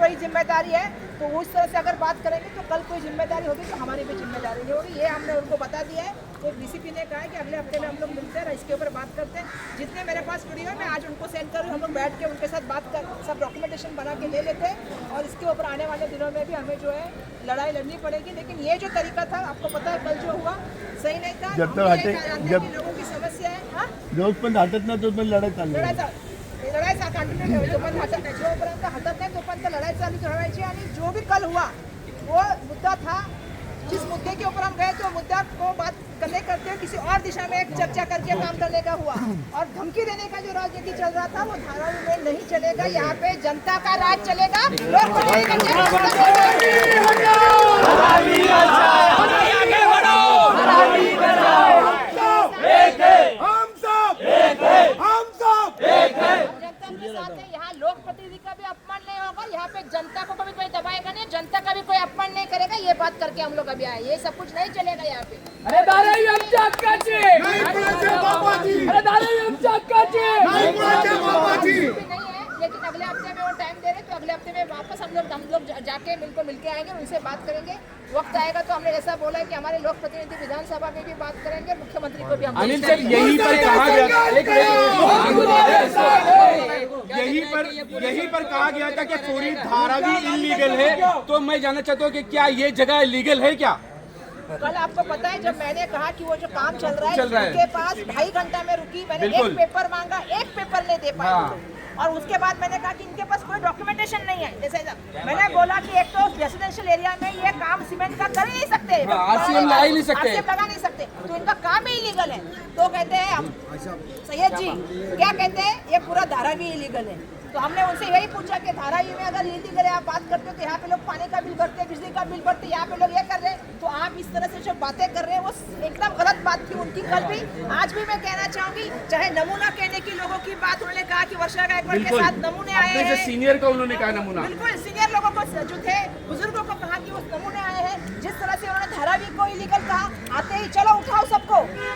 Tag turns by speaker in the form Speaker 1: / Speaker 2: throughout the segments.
Speaker 1: वही जिम्मेदारी है। तो उस तरह से अगर बात करेंगे तो कल कोई जिम्मेदारी होगी तो हमारी भी जिम्मेदारी नहीं होगी। ये हमने उनको बता दिया है। तो डीसीपी ने कहा है कि अगले हफ्ते में हम लोग मिलते हैं, इसके ऊपर बात करते हैं। जितने मेरे पास वीडियो है मैं आज उनको सेंड करूँ, हम लोग बैठ के उनके साथ बात कर सब डॉक्यूमेंटेशन बना के ले लेते हैं। और इसके ऊपर आने वाले दिनों में भी हमें जो है लड़ाई लड़नी पड़ेगी। लेकिन ये जो तरीका था, आपको पता है कल जो हुआ सही नहीं था।
Speaker 2: जब तक हटे, जब
Speaker 1: लोगों की समस्या है, हाँ
Speaker 2: जोपर्यंत हटत ना तोपर्यंत लढाई चालू
Speaker 1: लढाई कंटिन्यू जोपर्यंत हटत नाही तोपर्यंत लढाई चालू ठेवायची। आणि जो भी कल हुआ वो मुद्दा था, जिस मुद्दे के ऊपर हम गए तो मुद्दा को बात करने करते हुए किसी और दिशा में चर्चा करके काम करने का हुआ। और धमकी देने का जो राजनीति चल रहा था वो धारावी में नहीं चलेगा। यहाँ पे जनता का राज चलेगा। यहाँ लोक प्रतिनिधि का भी अपमान नहीं होगा, यहाँ पे जनता को कभी कोई दबाएगा नहीं, जनता का भी कोई अपमान नहीं करेगा। ये बात करके हम लोग अभी आए, ये सब कुछ नहीं चलेगा यहाँ पे।
Speaker 3: अरे धारावी आमच्या हक्काची, अरे धारावी आमच्या हक्काची
Speaker 1: नहीं है। लेकिन अगले हफ्ते में वो टाइम दे रहे, तो अगले हफ्ते में वापस हम लोग जाके उनको मिलके आएंगे, उनसे बात करेंगे। वक्त आएगा तो हमने ऐसा बोला है कि हमारे लोक प्रतिनिधि विधानसभा में भी बात करेंगे, मुख्यमंत्री को भी हम
Speaker 4: अनिल सर यहीं पर कहा गया यहीं पर कहा गया था कि पूरी धारावी इलीगल है। तो मैं जानना चाहता हूँ कि क्या ये जगह लीगल है क्या?
Speaker 1: कल आपको पता है जब मैंने कहा कि वो जो काम चल रहा है उनके पास 2.5 घंटा में रुकी, मैंने एक पेपर मांगा, एक पेपर नहीं दे पाया। और उसके बाद मैंने कहा कि इनके पास कोई डॉक्यूमेंटेशन नहीं है। जैसे मैंने बोला कि एक तो रेजिडेंशियल एरिया में ये काम सीमेंट का कर ही नहीं सकते,
Speaker 4: आरसीएम लगा ही नहीं सकते,
Speaker 1: आरसीएम लगा नहीं सकते, तो इनका काम ही इलीगल है। तो कहते हैं सैयद जी क्या कहते हैं, ये पूरा धारावी इलीगल है। तो हमने उनसे यही पूछा कि धारावी में अगर इलीगल है, आप बात करते हो तो यहाँ पे लोग पानी का बिल भरते हैं, बिजली का बिल भरते हैं, यहाँ पे लोग ये कर रहे हैं। तो आप इस तरह से जो बातें कर रहे हैं वो एकदम गलत बात थी उनकी कल भी। आज भी मैं कहना चाहूंगी, चाहे नमूना कहने की लोगों की बात, उन्होंने कहा कि वर्षा गायकवाड़ के साथ नमूने आए हैं,
Speaker 4: सीनियर का उन्होंने कहा नमूना,
Speaker 1: बिल्कुल सीनियर लोगों को जो थे बुजुर्गों को कहा कि वो नमूने आए हैं। जिस तरह से उन्होंने धारावी को इलीगल कहा, आते ही चलो उठाओ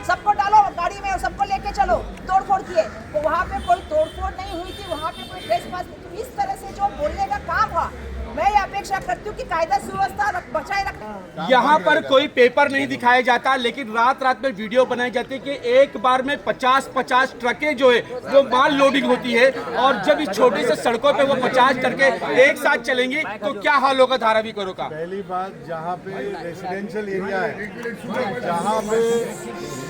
Speaker 1: सबको डालो गाड़ी में और सबको लेके चलो, तोड़फोड़ किए। तो वहाँ पे कोई तोड़फोड़ नहीं हुई थी, वहाँ पे कोई ट्रेसपास नहीं। तो इस तरह से जो बोलने का काम हुआ, मैं ये अपेक्षा करती हूँ कि कायदा सुव्यवस्था बचाए रखना।
Speaker 4: यहाँ पर कोई पेपर नहीं दिखाया जाता, लेकिन रात में वीडियो बनाई जाती है कि एक बार में 50 ट्रकें जो है वो माल लोडिंग होती है। और जब इस छोटी से सड़कों पे वो 50 ट्रकें एक साथ चलेंगी तो क्या हाल होगा धारावी करो का?
Speaker 2: पहली बात, जहाँ पे रेसिडेंशियल एरिया है, जहाँ पे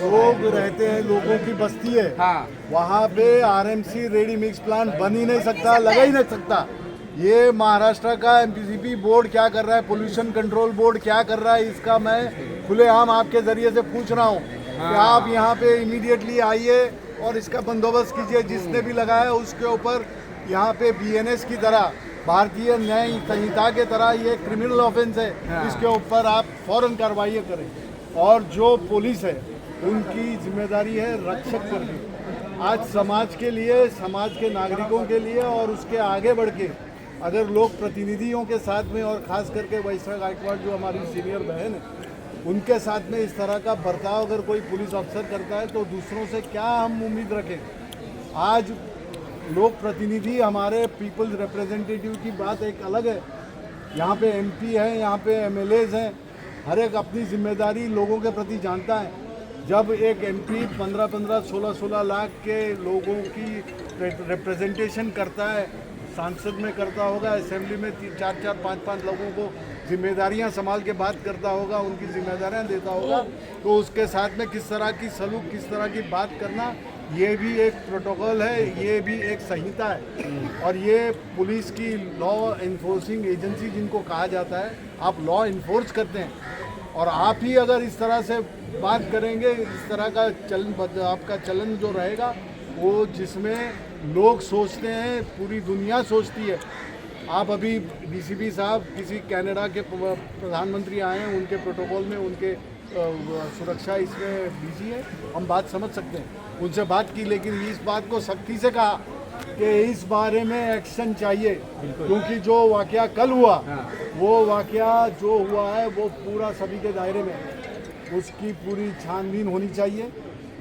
Speaker 2: लोग रहते हैं, लोगों की बस्ती है,
Speaker 4: हाँ,
Speaker 2: वहाँ पे आरएमसी रेडी मिक्स प्लांट बन ही नहीं सकता, लगा ही नहीं सकता। ये महाराष्ट्र का एमपीसीबी बोर्ड क्या कर रहा है, पोल्यूशन कंट्रोल बोर्ड क्या कर रहा है, इसका मैं खुलेआम आपके जरिए से पूछ रहा हूँ कि आप यहाँ पे इमीडिएटली आइए और इसका बंदोबस्त कीजिए। जिसने भी लगाया उसके ऊपर यहाँ पे बीएनएस की तरह, भारतीय न्याय संहिता के तरह ये क्रिमिनल ऑफेंस है, इसके ऊपर आप फौरन कार्रवाई करें। और जो पुलिस है उनकी जिम्मेदारी है रक्षक करनी। आज समाज के लिए, समाज के नागरिकों के लिए और उसके आगे बढ़ के अगर लोग प्रतिनिधियों के साथ में, और ख़ास करके वर्षा गायकवाड़ जो हमारी सीनियर बहन है, उनके साथ में इस तरह का बर्ताव अगर कोई पुलिस अफसर करता है तो दूसरों से क्या हम उम्मीद रखें। आज लोक प्रतिनिधि, हमारे पीपल्स रिप्रेजेंटेटिव की बात एक अलग है। यहाँ पे एमपी हैं, यहाँ पे एमएलएज हैं, हर एक अपनी जिम्मेदारी लोगों के प्रति जानता है। जब एक एमपी 15-15, 16-16 लाख के लोगों की रिप्रेजेंटेशन करता है, सांसद में करता होगा, असेंबली में 4-4, 5-5 लोगों को जिम्मेदारियां संभाल के बात करता होगा, उनकी जिम्मेदारियां देता होगा, तो उसके साथ में किस तरह की सलूक, किस तरह की बात करना, ये भी एक प्रोटोकॉल है, ये भी एक संहिता है। और ये पुलिस की लॉ इन्फोर्सिंग एजेंसी जिनको कहा जाता है, आप लॉ इन्फोर्स करते हैं और आप ही अगर इस तरह से बात करेंगे, इस तरह का चलन, आपका चलन जो रहेगा वो जिसमें लोग सोचते हैं, पूरी दुनिया सोचती है। आप अभी डीसीपी साहब किसी कनाडा के प्रधानमंत्री आए हैं, उनके प्रोटोकॉल में उनके सुरक्षा इसमें बिजी है, हम बात समझ सकते हैं, उनसे बात की। लेकिन इस बात को सख्ती से कहा कि इस बारे में एक्शन चाहिए, क्योंकि जो वाकया कल हुआ, वो वाकया जो हुआ है वो पूरा सभी के दायरे में, उसकी पूरी छानबीन होनी चाहिए,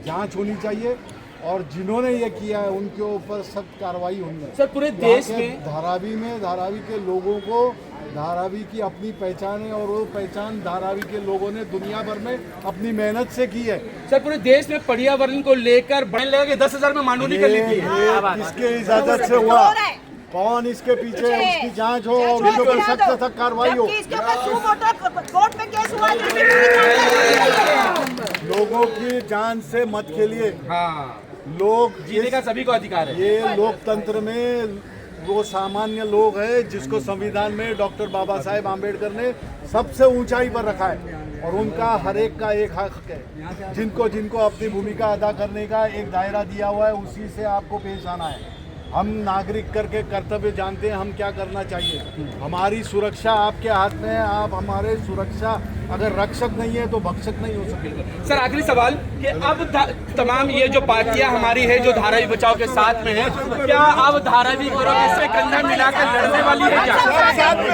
Speaker 2: जांच होनी चाहिए। और जिन्होंने ये किया है उनके ऊपर सख्त कार्रवाई होनी है।
Speaker 4: सर पूरे देश
Speaker 2: यहाँ के
Speaker 4: में
Speaker 2: धारावी के लोगों को धारावी की अपनी पहचान है और वो पहचान धारावी के लोगों ने दुनिया भर में अपनी मेहनत से की है।
Speaker 4: सर पूरे देश में पर्यावरण को लेकर बढ़ने लगे 10,000 में मानूनी कर ली थी।
Speaker 2: ये किसके इजाजत से हुआ, कौन इसके पीछे है, उसकी जांच हो और उनके ऊपर सख्त से सख्त कार्रवाई हो।
Speaker 1: इसके ऊपर कोर्ट में केस हुआ
Speaker 2: लोगों की जान से मत खेलिए।
Speaker 4: हाँ,
Speaker 2: लोग
Speaker 4: जीने का सभी को अधिकार है।
Speaker 2: ये लोकतंत्र में वो सामान्य लोग हैं जिसको संविधान में डॉक्टर बाबा साहेब आम्बेडकर ने सबसे ऊंचाई पर रखा है और उनका हर एक का एक हक है। जिनको जिनको अपनी भूमिका अदा करने का एक दायरा दिया हुआ है उसी से आपको पेश आना है। हम नागरिक करके कर्तव्य जानते हैं हम क्या करना चाहिए। हमारी सुरक्षा आपके हाथ में है। आप हमारे सुरक्षा अगर रक्षक नहीं है तो भक्षक नहीं हो सकते।
Speaker 4: सर आखिरी सवाल कि अब तमाम ये जो पार्टियां हमारी है जो धारावी बचाओ के साथ में है, क्या अब धारावी को इससे कंधा मिलाकर लड़ने वाली है क्या?